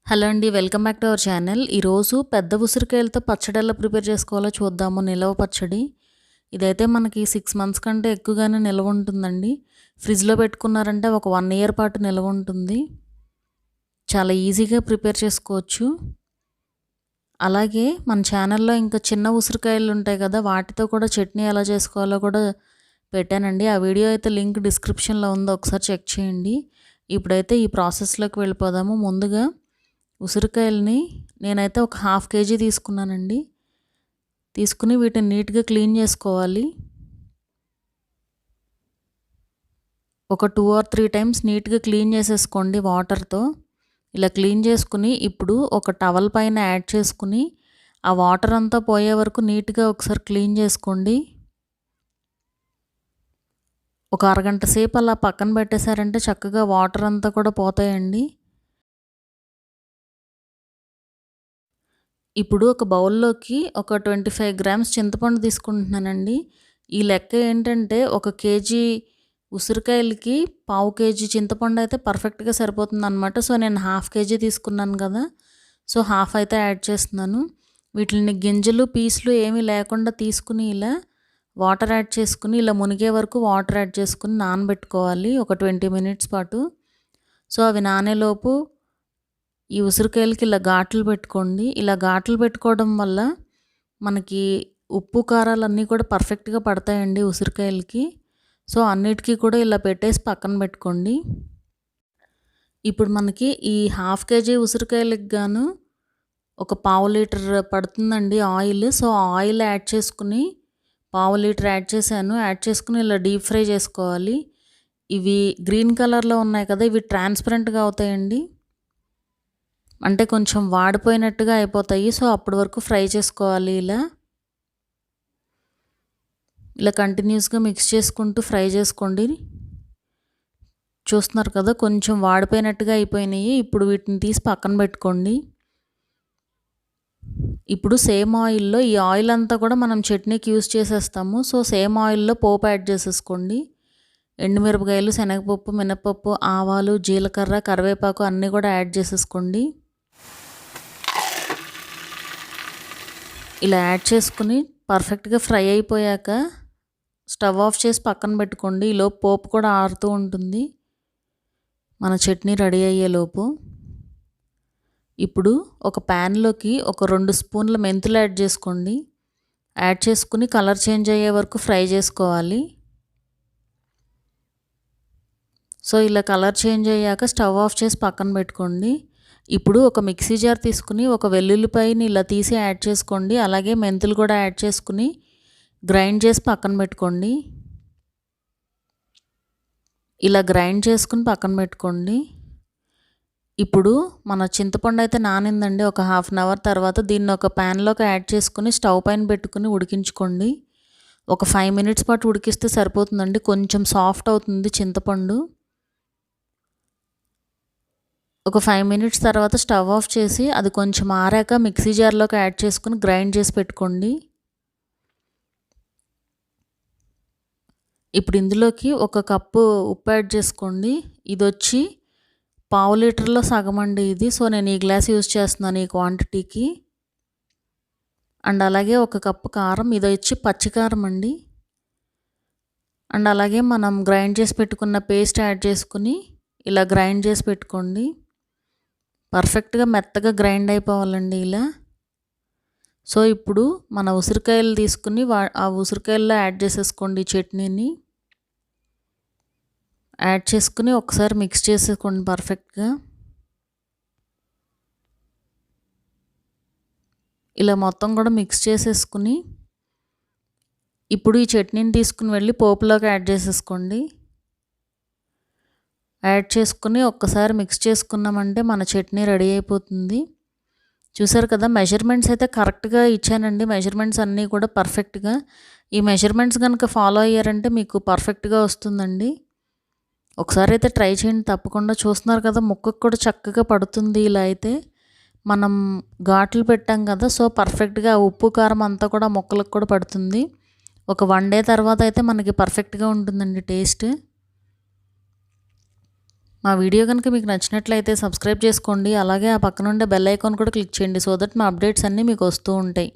Hello అండి, welcome back to our channel. ఈరోజు పెద్ద ఉసిరికాయలతో పచ్చడి ఎలా ప్రిపేర్ చేసుకోవాలో చూద్దాము. నిలవ పచ్చడి ఇదైతే మనకి 6 మంత్స్ కంటే ఎక్కువగానే నిలవ ఉంటుందండి. ఫ్రిడ్జ్లో పెట్టుకున్నారంటే ఒక 1 ఇయర్ పాటు నిలవ ఉంటుంది. చాలా ఈజీగా ప్రిపేర్ చేసుకోవచ్చు. అలాగే మన ఛానల్లో ఇంకా చిన్న ఉసిరికాయలు ఉంటాయి కదా, వాటితో కూడా చట్నీ ఎలా చేసుకోవాలో కూడా పెట్టానండి. ఆ వీడియో అయితే లింక్ డిస్క్రిప్షన్లో ఉందో, ఒకసారి చెక్ చేయండి. ఇప్పుడైతే ఈ ప్రాసెస్లోకి వెళ్ళిపోదాము. ముందుగా ఉసిరికాయలని నేనైతే ఒక 1/2 kg తీసుకున్నానండి. తీసుకుని వీటిని నీట్గా క్లీన్ చేసుకోవాలి. ఒక 2 or 3 టైమ్స్ నీట్గా క్లీన్ చేసేసుకోండి వాటర్తో. ఇలా క్లీన్ చేసుకుని ఇప్పుడు ఒక టవల్ పైన యాడ్ చేసుకుని ఆ వాటర్ అంతా పోయే వరకు నీట్గా ఒకసారి క్లీన్ చేసుకోండి. ఒక అరగంట సేపు అలా పక్కన పెట్టేశారంటే చక్కగా వాటర్ అంతా కూడా పోతాయండి. ఇప్పుడు ఒక బౌల్లోకి ఒక 25 grams చింతపండు తీసుకుంటున్నానండి. ఈ లెక్క ఏంటంటే 1 kg ఉసిరికాయలకి 1/2 kg చింతపండు అయితే పర్ఫెక్ట్గా సరిపోతుందన్నమాట. సో నేను 1/2 kg తీసుకున్నాను కదా, సో హాఫ్ అయితే యాడ్ చేస్తున్నాను. వీటిని గింజలు పీసులు ఏమీ లేకుండా తీసుకుని ఇలా వాటర్ యాడ్ చేసుకుని ఇలా మునిగే వరకు వాటర్ యాడ్ చేసుకుని నానబెట్టుకోవాలి ఒక 20 minutes పాటు. సో అవి నానేలోపు ఈ ఉసిరికాయలకి ఇలా ఘాట్లు పెట్టుకోండి. ఇలా ఘాట్లు పెట్టుకోవడం వల్ల మనకి ఉప్పు కారాలన్నీ కూడా పర్ఫెక్ట్గా పడతాయండి ఉసిరికాయలకి. సో అన్నిటికీ కూడా ఇలా పెట్టేసి పక్కన పెట్టుకోండి. ఇప్పుడు మనకి ఈ 1/2 kg ఉసిరికాయలకి గాను ఒక 1/2 లీటర్ పడుతుందండి ఆయిల్. సో ఆయిల్ యాడ్ చేసుకుని 1/2 లీటర్ యాడ్ చేశాను. యాడ్ చేసుకుని ఇలా డీప్ ఫ్రై చేసుకోవాలి. ఇవి గ్రీన్ కలర్లో ఉన్నాయి కదా, ఇవి ట్రాన్స్పరెంట్గా అవుతాయండి. అంటే కొంచెం వాడిపోయినట్టుగా అయిపోతాయి. సో అప్పటి వరకు ఫ్రై చేసుకోవాలి. ఇలా కంటిన్యూస్గా మిక్స్ చేసుకుంటూ ఫ్రై చేసుకోండి. చూస్తున్నారు కదా, కొంచెం వాడిపోయినట్టుగా అయిపోయినాయి. ఇప్పుడు వీటిని తీసి పక్కన పెట్టుకోండి. ఇప్పుడు సేమ్ ఆయిల్లో ఈ ఆయిల్ అంతా కూడా మనం చట్నీకి యూస్ చేసేస్తాము. సో సేమ్ ఆయిల్లో పోపు యాడ్ చేసేసుకోండి. ఎండుమిరపకాయలు, శనగపప్పు, మినపప్పు, ఆవాలు, జీలకర్ర, కరివేపాకు అన్నీ కూడా యాడ్ చేసేసుకోండి. ఇలా యాడ్ చేసుకుని పర్ఫెక్ట్గా ఫ్రై అయిపోయాక స్టవ్ ఆఫ్ చేసి పక్కన పెట్టుకోండి. ఈలోపు పోపు కూడా ఆరుతూ ఉంటుంది మన చట్నీ రెడీ అయ్యేలోపు. ఇప్పుడు ఒక ప్యాన్లోకి ఒక 2 స్పూన్ల మెంతులు యాడ్ చేసుకోండి. యాడ్ చేసుకుని కలర్ చేంజ్ అయ్యే వరకు ఫ్రై చేసుకోవాలి. సో ఇలా కలర్ చేంజ్ అయ్యాక స్టవ్ ఆఫ్ చేసి పక్కన పెట్టుకోండి. ఇప్పుడు ఒక మిక్సీ జార్ తీసుకుని ఒక వెల్లుల్లిపాయని ఇలా తీసి యాడ్ చేసుకోండి. అలాగే మెంతులు కూడా యాడ్ చేసుకుని గ్రైండ్ చేసి పక్కన పెట్టుకోండి. ఇలా గ్రైండ్ చేసుకుని పక్కన పెట్టుకోండి. ఇప్పుడు మన చింతపండు అయితే నానిందండి. ఒక 1/2 hour తర్వాత దీన్ని ఒక ప్యాన్లోకి యాడ్ చేసుకుని స్టవ్ పైన పెట్టుకుని ఉడికించుకోండి. ఒక 5 minutes పాటు ఉడికిస్తే సరిపోతుందండి. కొంచెం సాఫ్ట్ అవుతుంది చింతపండు. ఒక 5 minutes తర్వాత స్టవ్ ఆఫ్ చేసి అది కొంచెం ఆరాక మిక్సీ జార్లోకి యాడ్ చేసుకుని గ్రైండ్ చేసి పెట్టుకోండి. ఇప్పుడు ఇందులోకి 1 కప్పు ఉప్పు యాడ్ చేసుకోండి. ఇది వచ్చి 1/2 లీటర్లో సగం అండి ఇది. సో నేను ఈ గ్లాస్ యూజ్ చేస్తున్నాను ఈ క్వాంటిటీకి. అండ్ అలాగే 1 కప్పు కారం, ఇది వచ్చి పచ్చికారం అండి. అండ్ అలాగే మనం గ్రైండ్ చేసి పెట్టుకున్న పేస్ట్ యాడ్ చేసుకుని ఇలా గ్రైండ్ చేసి పెట్టుకోండి. పర్ఫెక్ట్గా మెత్తగా గ్రైండ్ అయిపోవాలండి ఇలా. సో ఇప్పుడు మన ఉసిరికాయలు తీసుకుని ఆ ఉసిరికాయల్లో యాడ్ చేసేసుకోండి చట్నీని. యాడ్ చేసుకుని ఒకసారి మిక్స్ చేసేసుకోండి పర్ఫెక్ట్గా. ఇలా మొత్తం కూడా మిక్స్ చేసేసుకుని ఇప్పుడు ఈ చట్నీని తీసుకుని వెళ్ళి పోపులోకి యాడ్ చేసేసుకోండి. యాడ్ చేసుకుని ఒక్కసారి మిక్స్ చేసుకున్నామంటే మన చట్నీ రెడీ అయిపోతుంది. చూసారు కదా, మెజర్మెంట్స్ అయితే కరెక్ట్గా ఇచ్చానండి. మెజర్మెంట్స్ అన్నీ కూడా పర్ఫెక్ట్గా. ఈ మెజర్మెంట్స్ కనుక ఫాలో అయ్యారంటే మీకు పర్ఫెక్ట్గా వస్తుందండి. ఒకసారి అయితే ట్రై చేయండి తప్పకుండా. చూస్తున్నారు కదా, ముక్కకు కూడా చక్కగా పడుతుంది. ఇలా అయితే మనం ఘాట్లు పెట్టాం కదా, సో పర్ఫెక్ట్గా ఉప్పు కారం అంతా కూడా ముక్కలకు కూడా పడుతుంది. ఒక 1 day తర్వాత అయితే మనకి పర్ఫెక్ట్గా ఉంటుందండి టేస్ట్. మా వీడియో కనుక మీకు నచ్చినట్లయితే సబ్స్క్రైబ్ చేసుకోండి. అలాగే ఆ పక్కన ఉండే బెల్ ఐకాన్ కూడా క్లిక్ చేయండి. సో దట్ మా అప్డేట్స్ అన్నీ మీకు వస్తూ ఉంటాయి.